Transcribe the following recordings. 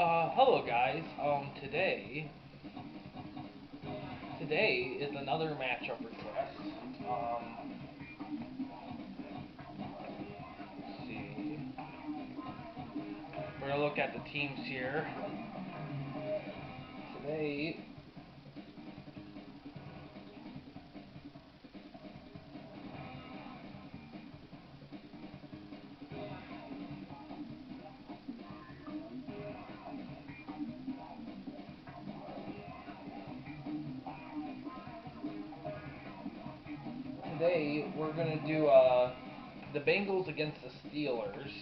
Hello guys. Today is another matchup request. Let's see. We're gonna look at the teams here. Today, today we're gonna do the Bengals against the Steelers.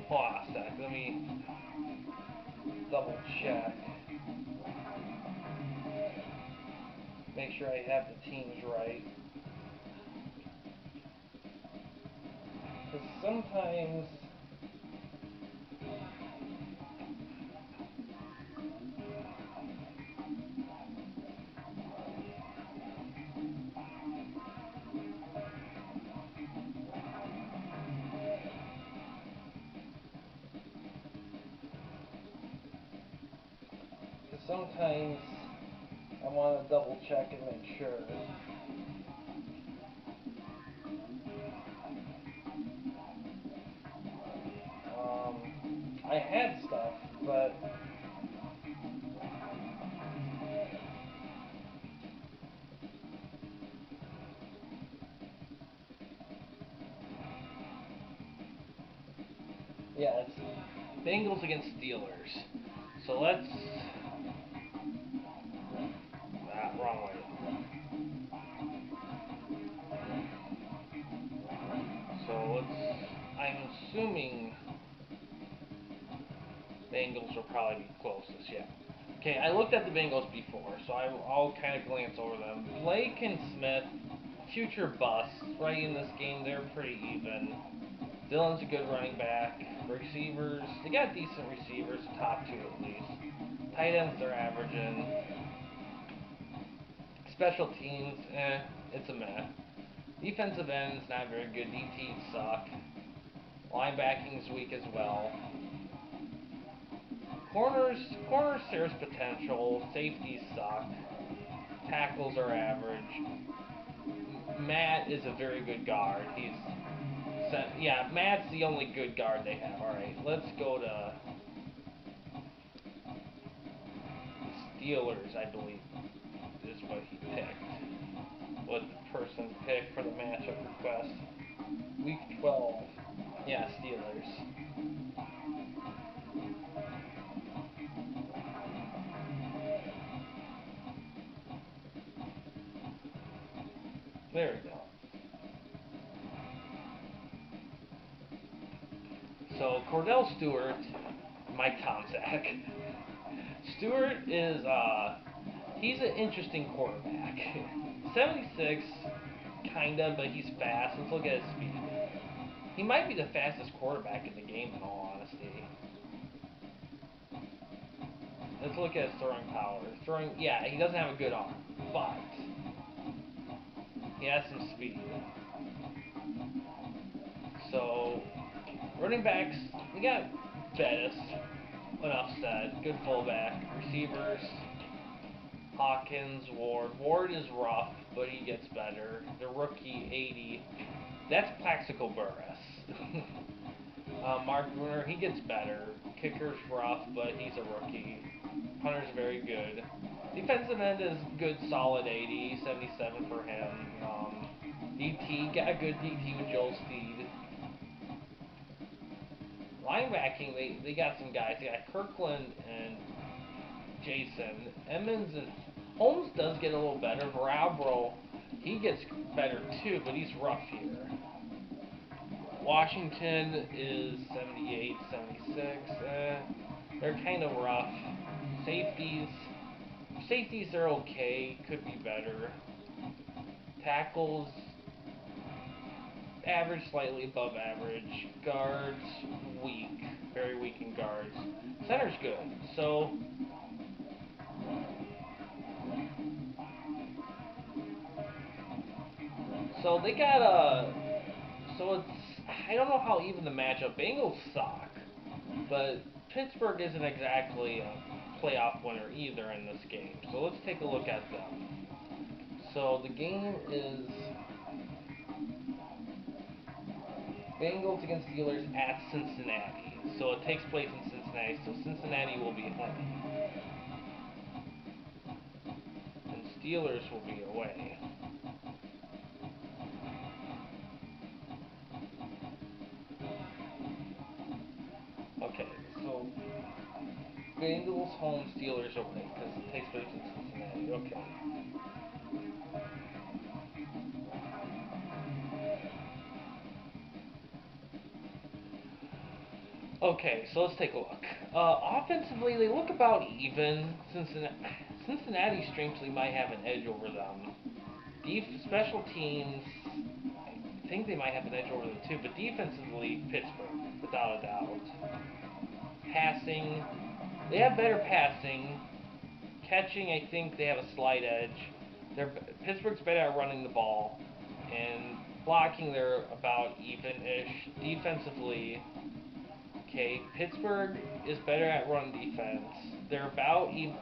Hold on a sec. Let me double check. Make sure I have the teams right. Because sometimes I want to double check and make sure. I had stuff, but yeah, it's Bengals against Steelers. So let's wrong way. So I'm assuming Bengals will probably be closest, yeah. Okay, I looked at the Bengals before, so I'll kind of glance over them. Blake and Smith, future busts, right in this game, they're pretty even. Dillon's a good running back. Receivers, they got decent receivers, top two at least. Tight ends, they're averaging. Special teams, it's a meh. Defensive ends, not very good. DTs suck. Linebacking's weak as well. Corners, there's potential. Safeties suck. Tackles are average. Matt is a very good guard. Yeah, Matt's the only good guard they have. Alright, let's go to the Steelers, I believe, is what he picked. What the person picked for the matchup request. Week 12. Yeah, Steelers. There we go. So, Cordell Stewart, Mike Tomczak. Stewart is, he's an interesting quarterback. 76, kinda, but he's fast. Let's look at his speed. He might be the fastest quarterback in the game, in all honesty. Let's look at his throwing power. Yeah, he doesn't have a good arm, but he has some speed. So, running backs, we got Bettis, enough said, good fullback. Receivers, Hawkins, Ward. Ward is rough, but he gets better. The rookie, 80. That's Plaxico Burress. Mark Bruner, he gets better. Kicker's rough, but he's a rookie. Hunter's very good. Defensive end is good, solid 80, 77 for him. DT, got a good DT with Joel Steed. Linebacking, they got some guys. They got Kirkland and Jason. Emmons and Holmes does get a little better. Verabro, he gets better too, but he's rough here. Washington is 78, 76. They're kind of rough. Safeties are okay. Could be better. Tackles, average, slightly above average. Guards, very weak in guards. Center's good. So So they got so it's, I don't know how even the matchup. Bengals suck, but Pittsburgh isn't exactly a playoff winner either in this game. So let's take a look at them. So the game is Bengals against Steelers at Cincinnati. So it takes place in Cincinnati, so Cincinnati will be home. And Steelers will be away. Okay, so Bengals home, Steelers away, because it takes place in Cincinnati. Okay. Okay, so let's take a look. Offensively, they look about even. Cincinnati strangely might have an edge over them. Special teams, I think they might have an edge over them too, but defensively, Pittsburgh, without a doubt. Passing, they have better passing. Catching, I think they have a slight edge. Pittsburgh's better at running the ball, and blocking, they're about even-ish. Defensively, okay, Pittsburgh is better at run defense. They're about even.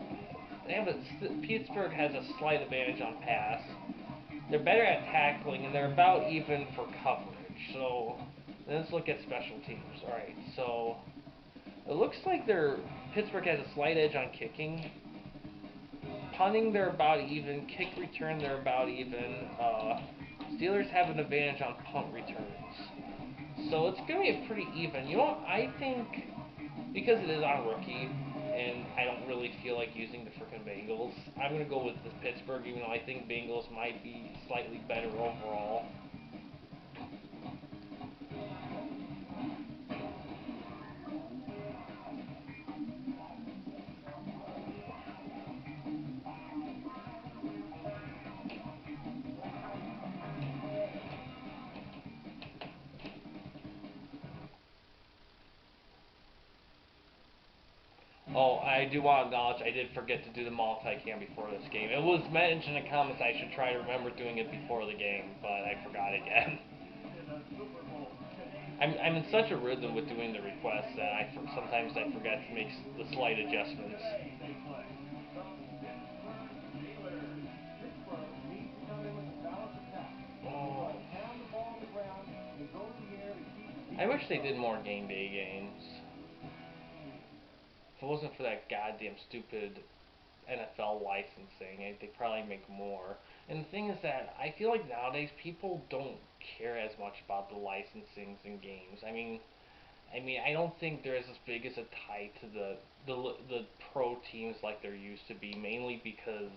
Pittsburgh has a slight advantage on pass. They're better at tackling, and they're about even for coverage. So let's look at special teams. All right, so it looks like Pittsburgh has a slight edge on kicking. Punting, they're about even. Kick return, they're about even. Steelers have an advantage on punt returns. So it's going to be pretty even. You know what? I think, because it is on rookie, and I don't really feel like using the frickin' Bengals, I'm going to go with the Pittsburgh, even though I think Bengals might be slightly better overall. Oh, I do want to acknowledge I did forget to do the multicam before this game. It was mentioned in the comments I should try to remember doing it before the game, but I forgot again. I'm in such a rhythm with doing the requests that sometimes I forget to make the slight adjustments. Oh. I wish they did more game day games. If it wasn't for that goddamn stupid NFL licensing, they'd probably make more. And the thing is that I feel like nowadays people don't care as much about the licensings in games. I don't think there is as big as a tie to the pro teams like there used to be. Mainly because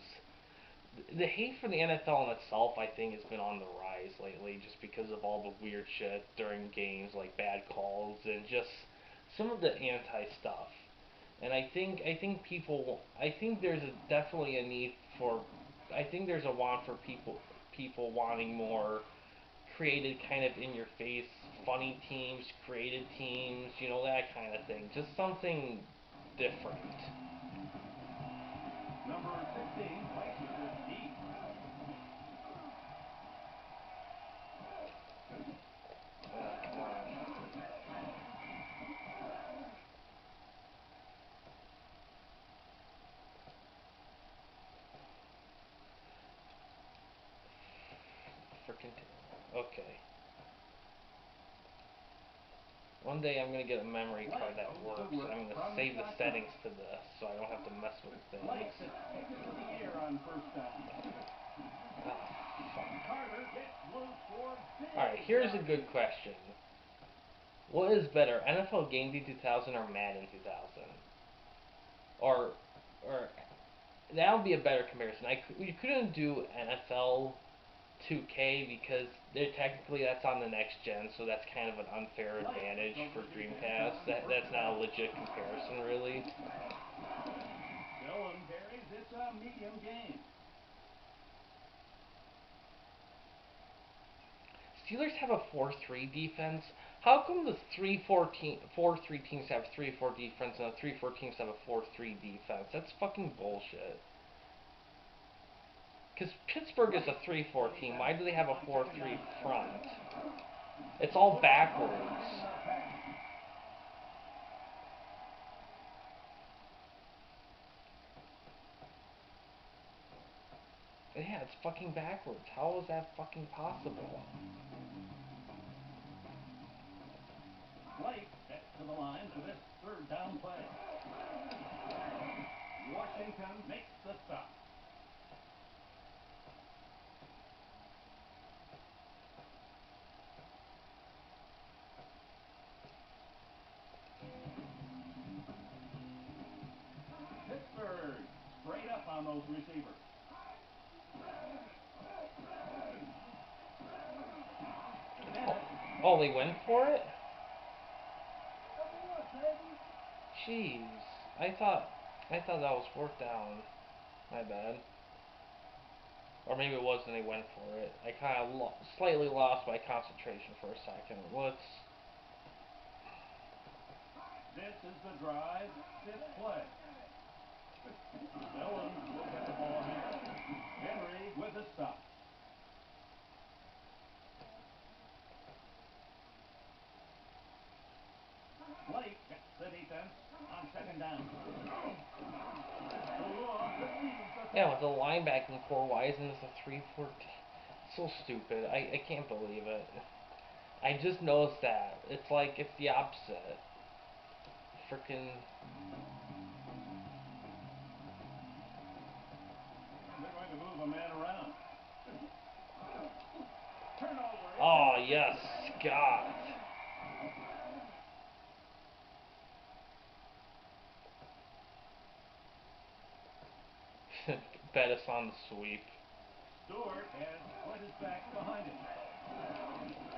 the hate for the NFL in itself, I think, has been on the rise lately, just because of all the weird shit during games, like bad calls and just some of the anti stuff. And I think there's definitely a need for, I think there's a want for people wanting more created, kind of in your face, funny teams, created teams, that kind of thing. Just something different. Number 15, come on. Okay. One day I'm gonna get a memory card that works. I'm gonna save the settings to this so I don't have to mess with things. Oh, fuck. Alright, here's a good question. What is better, NFL Game Day 2000 or Madden 2000? Or that would be a better comparison. We couldn't do NFL 2K because that's on the next gen, so that's kind of an unfair advantage for Dreamcast. That's not a legit comparison, really. It's a medium game. Steelers have a 4-3 defense. How come the 4-3 teams have 3-4 defense and the 3-4 teams have a 4-3 defense? That's fucking bullshit. Because Pittsburgh is a 3-4 team. Why do they have a 4-3 front? It's all backwards. Yeah, it's fucking backwards. How is that fucking possible? Blake heads to the line for this third down play. Washington makes the stop. Pittsburgh straight up on those receivers. Oh, they went for it? Jeez. I thought that was fourth down. My bad. Or maybe it wasn't, they went for it. I kind of slightly lost my concentration for a second. Let's... This is the drive, fifth play. Owens will get the ball here. Henry with a stop. Blake gets the defense on second down. Yeah, with the linebacking core, why isn't this a 3-4? So stupid. I can't believe it. I just noticed that. It's like, it's the opposite. Freaking... They're going to move a man around. Turnover. Oh, yes. God. Bet us on the sweep. Stewart has put his back behind him.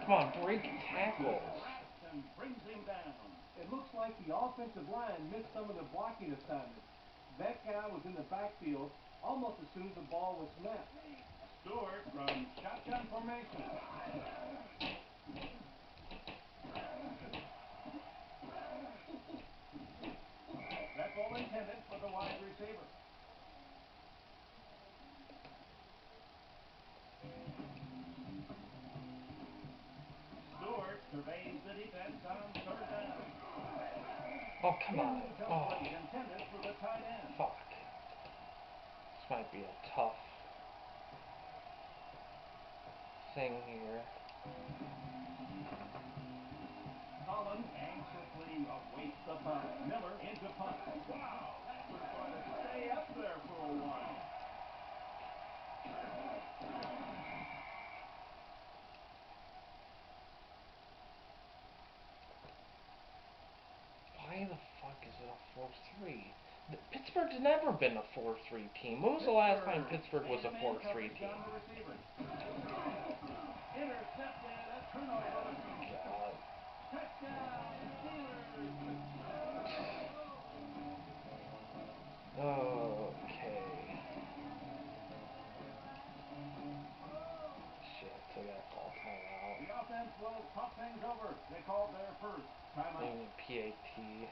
Come on, break tackles. And brings him down. It looks like the offensive line missed some of the blocking assignments. That guy was in the backfield almost as soon as the ball was snapped. Stewart from shotgun formation. That's all intended for the wide receiver. Stewart surveys the defense on third down. Oh, come on. Oh, Intended for the tight end. fuck. This might be a tough thing here. Holland anxiously awaits the punt. Miller into punt. Wow, that was going to stay up there for a while. Why the fuck is it a 4-3? Pittsburgh's never been a 4-3 team. When was the last time Pittsburgh was a 4-3 team? Intercepted, a turnover. God. Touchdown, Steelers. Okay. Shit, I gotta call timeout. The offense will talk things over. They called their first timeout. Maybe PAT.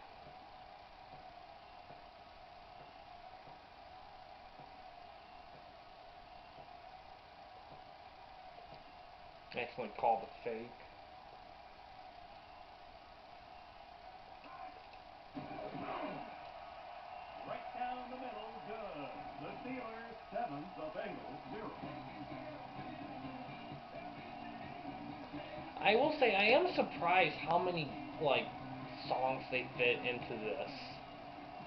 Accidentally called the fake. Right down the middle, good. The Steelers 7, the Bengals 0. I will say, I am surprised how many, like, songs they fit into this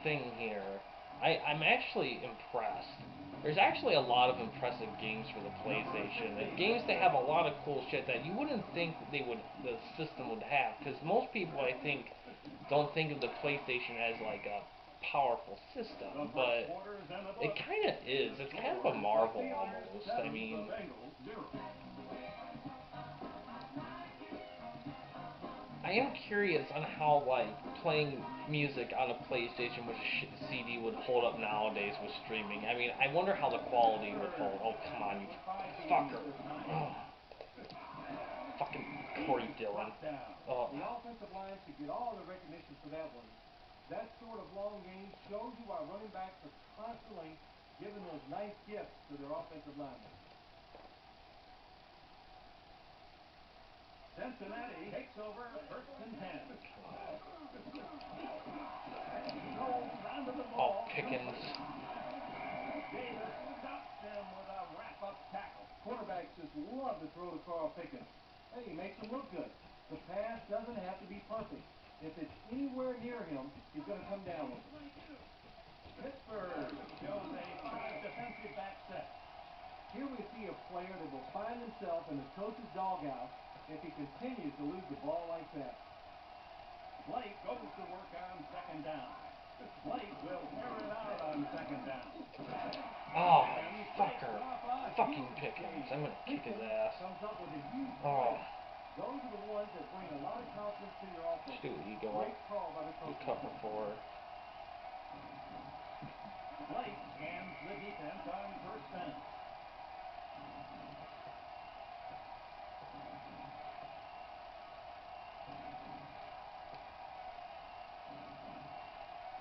thing here. I'm actually impressed. There's actually a lot of impressive games for the PlayStation, and games that have a lot of cool shit that you wouldn't think the system would have, because most people, I think, don't think of the PlayStation as, like, a powerful system, but it kind of is. It's kind of a marvel, almost. I mean... I am curious on how, like, playing music on a PlayStation with a CD would hold up nowadays with streaming. I mean, I wonder how the quality would hold. Oh, come on, you fucker. Oh. Fucking Corey Dillon. Oh. The offensive line should get all the recognition for that one. That sort of long game shows you why running backs are constantly giving those nice gifts to their offensive linemen. Cincinnati takes over 1st and 10. Oh, Pickens. Davis stops him with a wrap-up tackle. Quarterbacks just love to throw to Carl Pickens. Hey, he makes them look good. The pass doesn't have to be perfect. If it's anywhere near him, he's going to come down with it. Pittsburgh shows a good defensive back set. Here we see a player that will find himself in the coach's doghouse if he continues to lose the ball like that. Blake goes to work on 2nd down. Blake will air it out on 2nd down. Oh, fucker. Fucking Pickens. I'm gonna kick his ass. Comes up with a huge Oh. play. Those are the ones that bring a lot of confidence to your offense. Stu Eagle. Great call by the You coach. cover 4. Blake scans the defense on 1st down.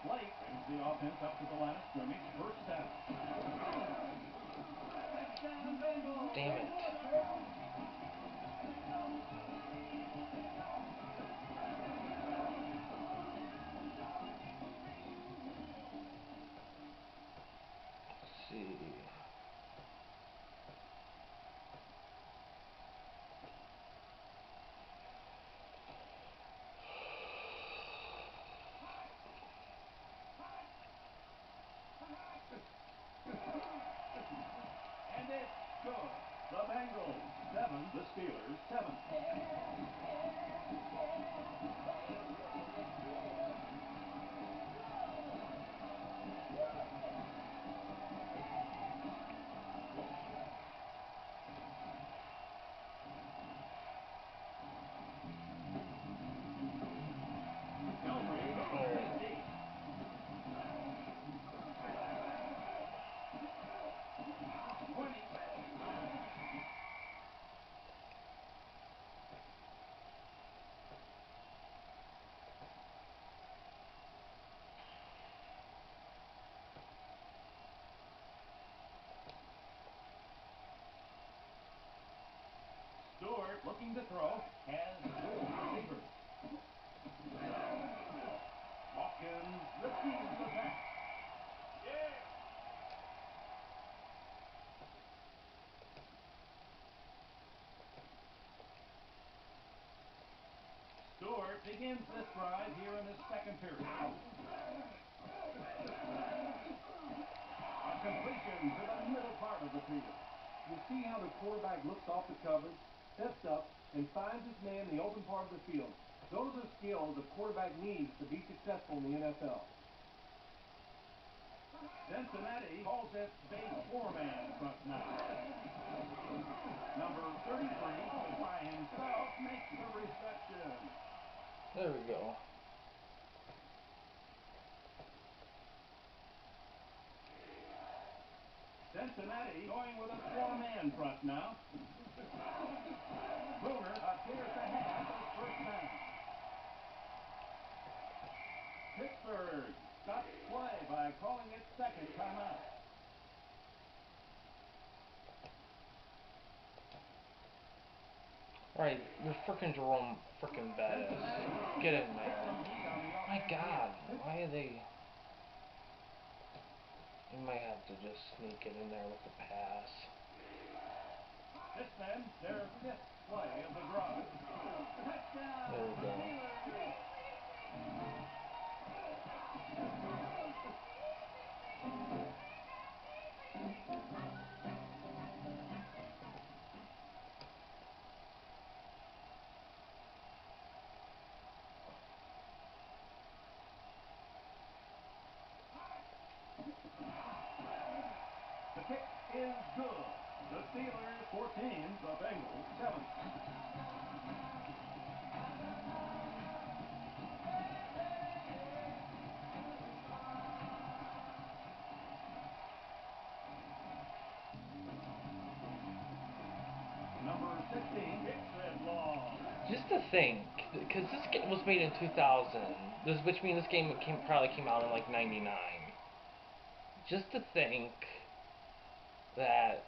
Blake brings the offense up to the line of scrimmage. 1st down. Touchdown Bengals. Damn it. Let's see. And it's good. The Bengals 7, the Steelers 7. Stewart looking to throw, has 4 receivers. Hawkins receives the pass. Stewart begins this drive here in the 2nd period. A completion to the middle part of the field. You see how the quarterback looks off the coverage, steps up, and finds his man in the open part of the field. Those are skills a quarterback needs to be successful in the NFL. Cincinnati calls it base 4-man front now. Number 33 by himself makes the reception. There we go. Cincinnati going with a 4-man front now. Boomer appears to have his 1st down. Pittsburgh stops play by calling its 2nd timeout. Alright, you're frickin' Jerome frickin' badass. Get in there. My God, why are they... You might have to just sneak it in there with the pass. This then their 5th play of the drive. Touchdown! There we go. Steelers. The kick is good. The Steelers 14, the Bengals 7. Number 16 kicks it long. Just to think, because this game was made in 2000, which means this game probably came out in like 99. Just to think that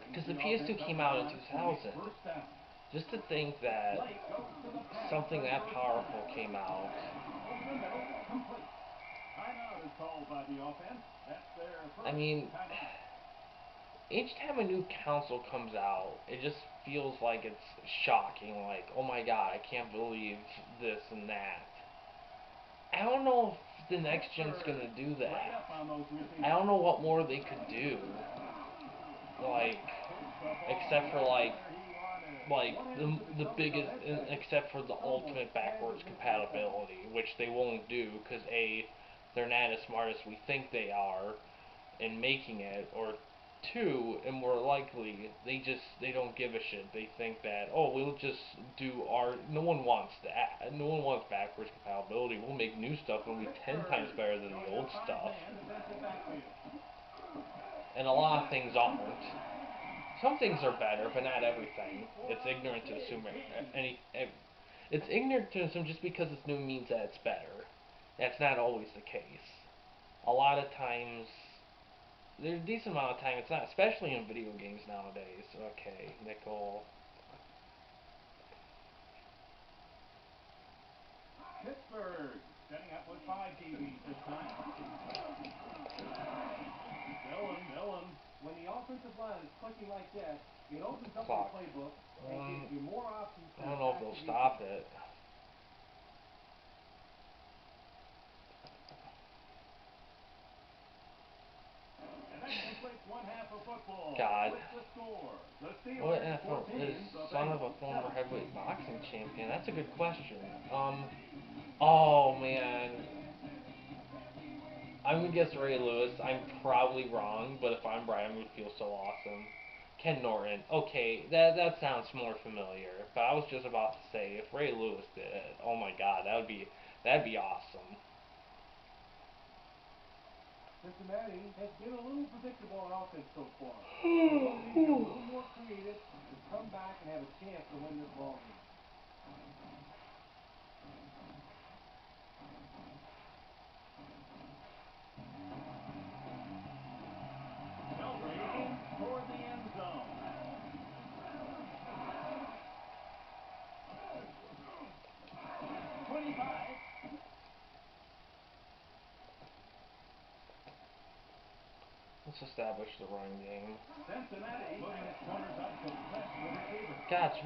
because the PS2 came out in 2000. Just to think that something that powerful came out. I mean, each time a new console comes out, it just feels like it's shocking. Like, oh my god, I can't believe this and that. I don't know if the next gen's gonna do that. I don't know what more they could do. Like, except for like the biggest, except for the ultimate backwards compatibility, which they won't do because A, they're not as smart as we think they are in making it, or two, and more likely, they don't give a shit. They think that, oh, we'll just do our. No one wants that. No one wants backwards compatibility. We'll make new stuff and it'll be 10 times better than the old stuff. And a lot of things aren't. Some things are better, but not everything. It's ignorant to assume it's ignorant to assume just because it's new means that it's better. That's not always the case. A lot of times, there's a decent amount of time it's not, especially in video games nowadays. Okay, nickel. Pittsburgh setting up with 5 DBs this time. Dillon. When the offensive line is clicking like that, it opens up Clock. the playbook and gives you more options. I don't know if they'll stop it. And that completes one half of football. God. With the score, the Steelers What NFL 14, is the son of a Bengals former 7. heavyweight boxing champion? That's a good question. Oh man. I'm gonna guess Ray Lewis. I'm probably wrong, but if I'm right, I'm gonna feel so awesome. Ken Norton. Okay, that sounds more familiar. But I was just about to say, if Ray Lewis did it, oh my God, that'd be awesome. Cincinnati has been a little predictable on offense so far. They're going to be a little more creative to come back and have a chance to win this ball game. Celebrating toward the end zone. Let's establish the run game. Cincinnati moving its corners up to press the receiver. Gosh,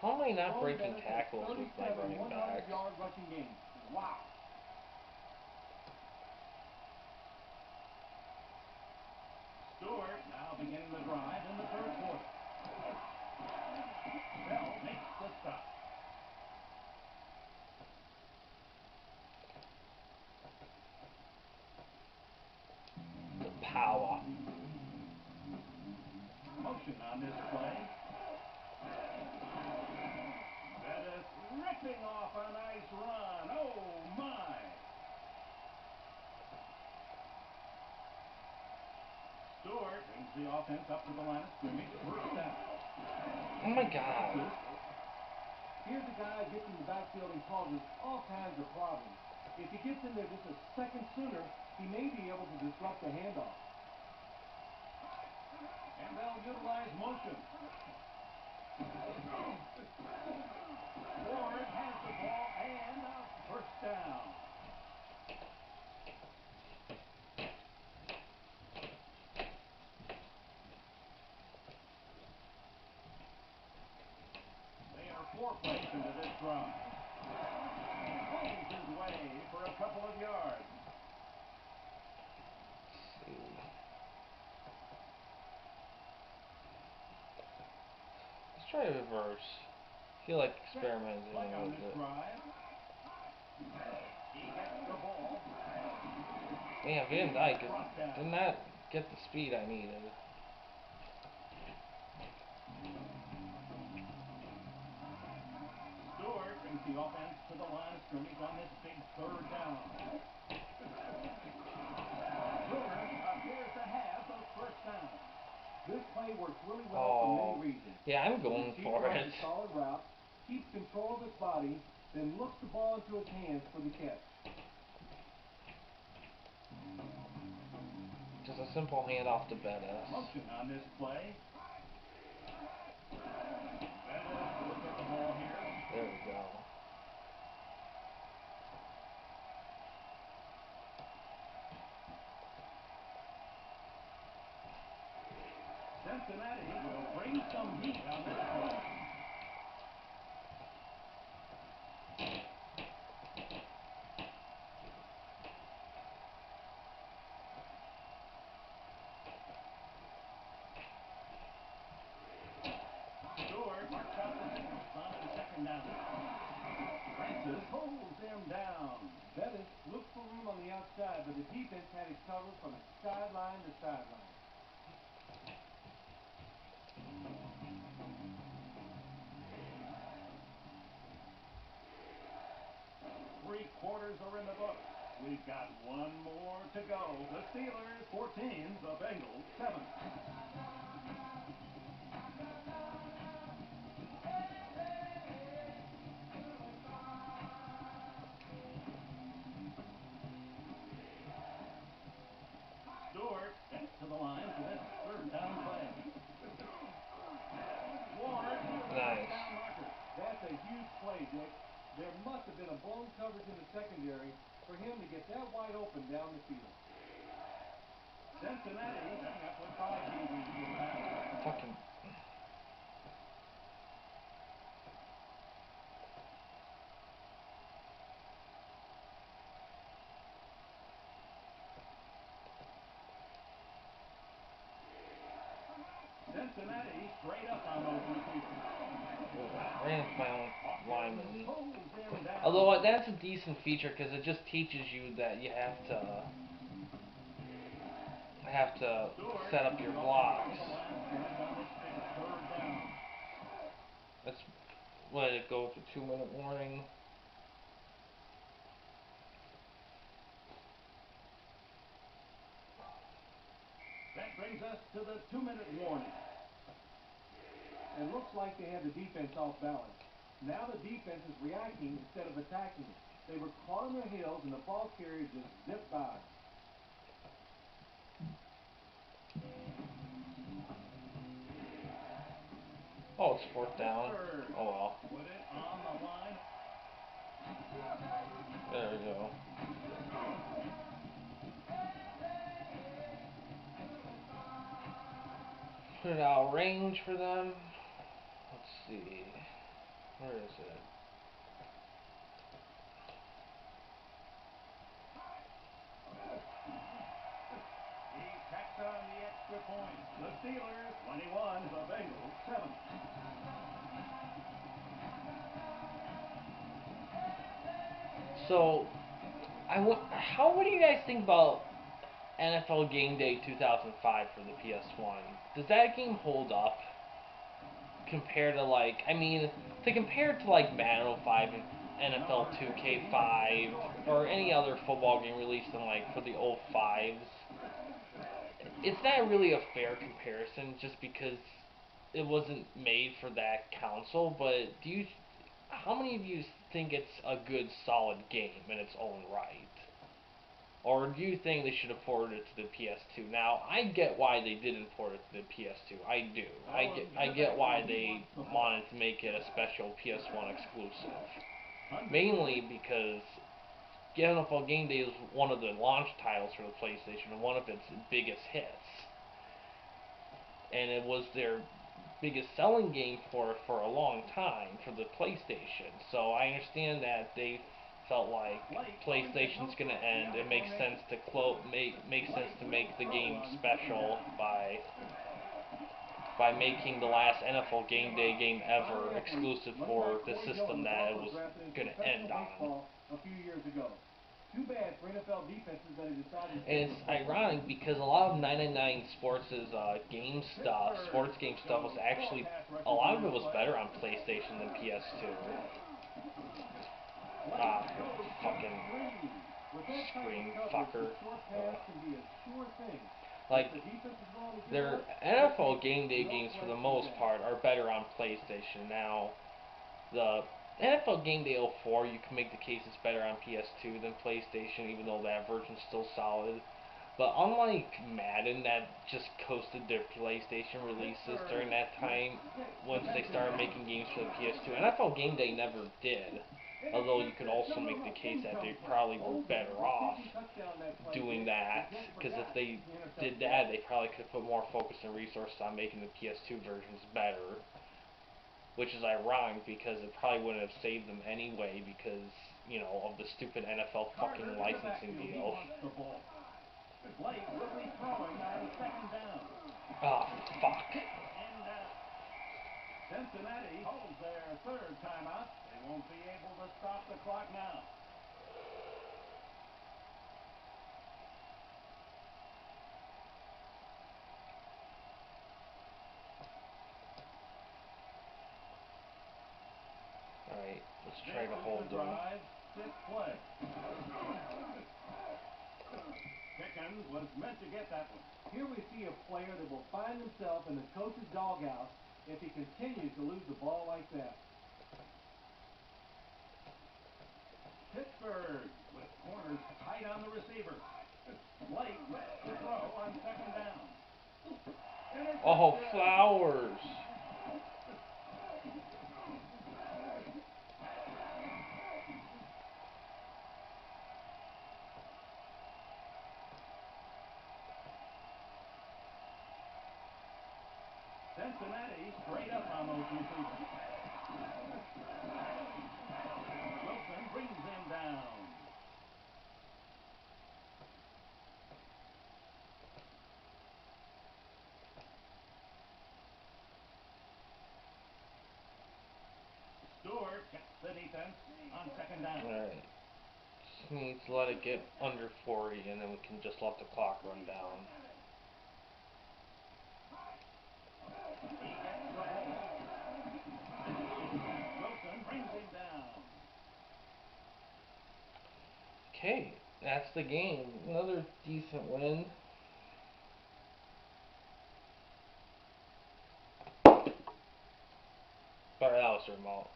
how am I not breaking tackles with my running backs? Rushing game. Wow. Stewart now beginning the drive in the third quarter. Bell makes the stop. The power. Motion on this play. That is ripping off a nice run. Oh my. Stewart brings the offense up to the line of scrimmage. First down. Oh my God. Here's a guy gets in the backfield and causes all kinds of problems. If he gets in there just a second sooner, he may be able to disrupt the handoff. And they'll utilize motion. Ward has the ball and a first down. They are 4 plays into this drive. Pulls his way for a couple of yards. Let's try a reverse. I feel like experimenting a little bit. He gets the ball. Damn, Van Dyke did not get the speed I needed. Stewart brings the offense to the line of scrimmage on this big third down. Boomer appears to have the first down. This play works really well for many reasons. Yeah, I'm going for it. Solid route, keeps control of his body, then looks the ball into his hands for the catch. Just a simple handoff to Bettis. Motion on this play. Bettis will get the ball here. There we go. Cincinnati will bring some heat on this play. Stewart marks out the signals on the second down. Francis holds him down. Bettis looked for room on the outside, but the defense had it covered from sideline to sideline. Three quarters are in the book. We've got one more to go. The Steelers 14, the Bengals 7. Stewart gets to the line for this third down play. Ward Nice. down marker. That's a huge play, Dick. There must have been a blown coverage in the secondary for him to get that wide open down the field. Cincinnati coming up with 5 DBs for the pass. Fucking. Cincinnati straight up on those receivers. Ran into my own lineman. Holds him down. Although that's a decent feature because it just teaches you that you have to set up your blocks. That's when it goes to 2-minute warning. That brings us to the 2-minute warning. It looks like they had the defense off balance. Now the defense is reacting instead of attacking. They were caught on their heels and the ball carrier just zipped by. Oh, it's 4th down. Oh well. Put it on the line. There we go. Put it out of range for them. Let's see. Where is it? He tacks on the extra point. The Steelers 21, the Bengals 7. So, what do you guys think about NFL GameDay 2005 for the PS1? Does that game hold up compared to to compare it to like Madden 05 and NFL 2K5 or any other football game released in like for the 05s? It's not really a fair comparison just because it wasn't made for that console, but how many of you think it's a good solid game in its own right? Or do you think they should have ported it to the PS2? Now, I get why they didn't port it to the PS2. I do. I get why they wanted to make it a special PS1 exclusive. Mainly because NFL Game Day is one of the launch titles for the PlayStation and one of its biggest hits. And it was their biggest selling game for a long time for the PlayStation. So I understand that they felt like PlayStation's gonna end. It makes sense to make the game special by making the last NFL Game Day game ever exclusive for the system that it was gonna end on. A few years ago. Too bad for NFL defenses that have decided. And it's ironic because a lot of 999 Sports' sports game stuff was actually, a lot of it was better on PlayStation than PS2. Fucking screen fucker. Like, their NFL Game Day games for the most part are better on PlayStation. Now, the NFL GameDay 04, you can make the case it's better on PS2 than PlayStation, even though that version's still solid. But unlike Madden, that just coasted their PlayStation releases during that time, once they started making games for the PS2, NFL GameDay never did. Although you could also make the case that they probably were better off doing that, because if they did that, they probably could have put more focus and resources on making the PS2 versions better. Which is ironic, because it probably wouldn't have saved them anyway, because, you know, of the stupid NFL fucking licensing deal. Blake will be throwing on second down. Oh, fuck. And Cincinnati holds their third timeout. They won't be able to stop the clock now. Alright, let's try to hold them. Fifth play. Pickens was meant to get that one. Here we see a player that will find himself in the coach's doghouse if he continues to lose the ball like that. Pittsburgh with corners tight on the receiver. Blake to throw on second down. Oh, Flowers. Cincinnati straight up on those receivers. Wilson brings him down. Stewart gets the defense on second down. Alright. Just need to let it get under 40, and then we can just let the clock run down. Wilson brings him down. Okay, that's the game. Another decent win. Sorry, that was remote.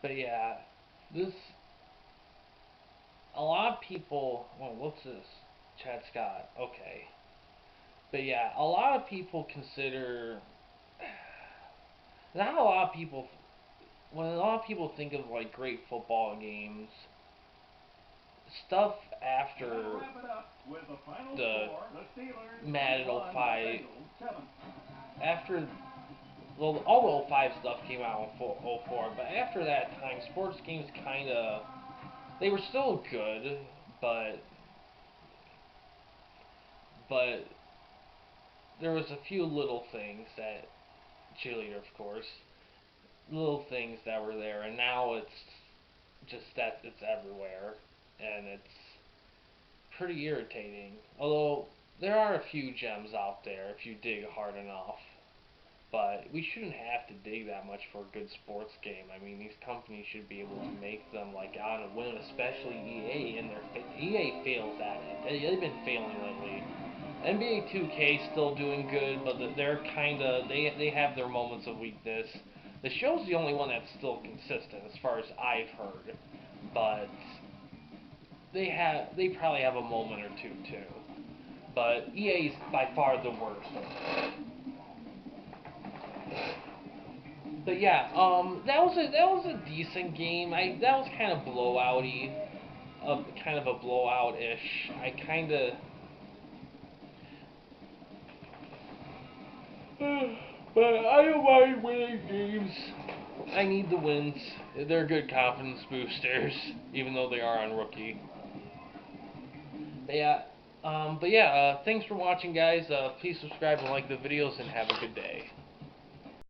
But yeah, a lot of people, oh, what's this? Chad Scott, okay. But yeah, a lot of people consider, not a lot of people, when a lot of people think of like great football games, stuff after the Madden 05, after, well, all the 05 stuff came out in 04, but after that time, sports games kinda, they were still good, but there was a few little things that, cheerleader of course, little things that were there, and now it's just that it's everywhere, and it's pretty irritating. Although, there are a few gems out there if you dig hard enough. But we shouldn't have to dig that much for a good sports game. I mean, these companies should be able to make them like on a whim, especially EA. And EA fails at it. They've been failing lately. NBA 2K still doing good, but they're they have their moments of weakness. The show's the only one that's still consistent as far as I've heard, but they probably have a moment or two too. But EA is by far the worst. But yeah, that was a decent game. That was kind of blowouty, kind of a blowout-ish. But I don't mind winning games. I need the wins. They're good confidence boosters, even though they are on rookie. But yeah, thanks for watching, guys. Please subscribe and like the videos, and have a good day.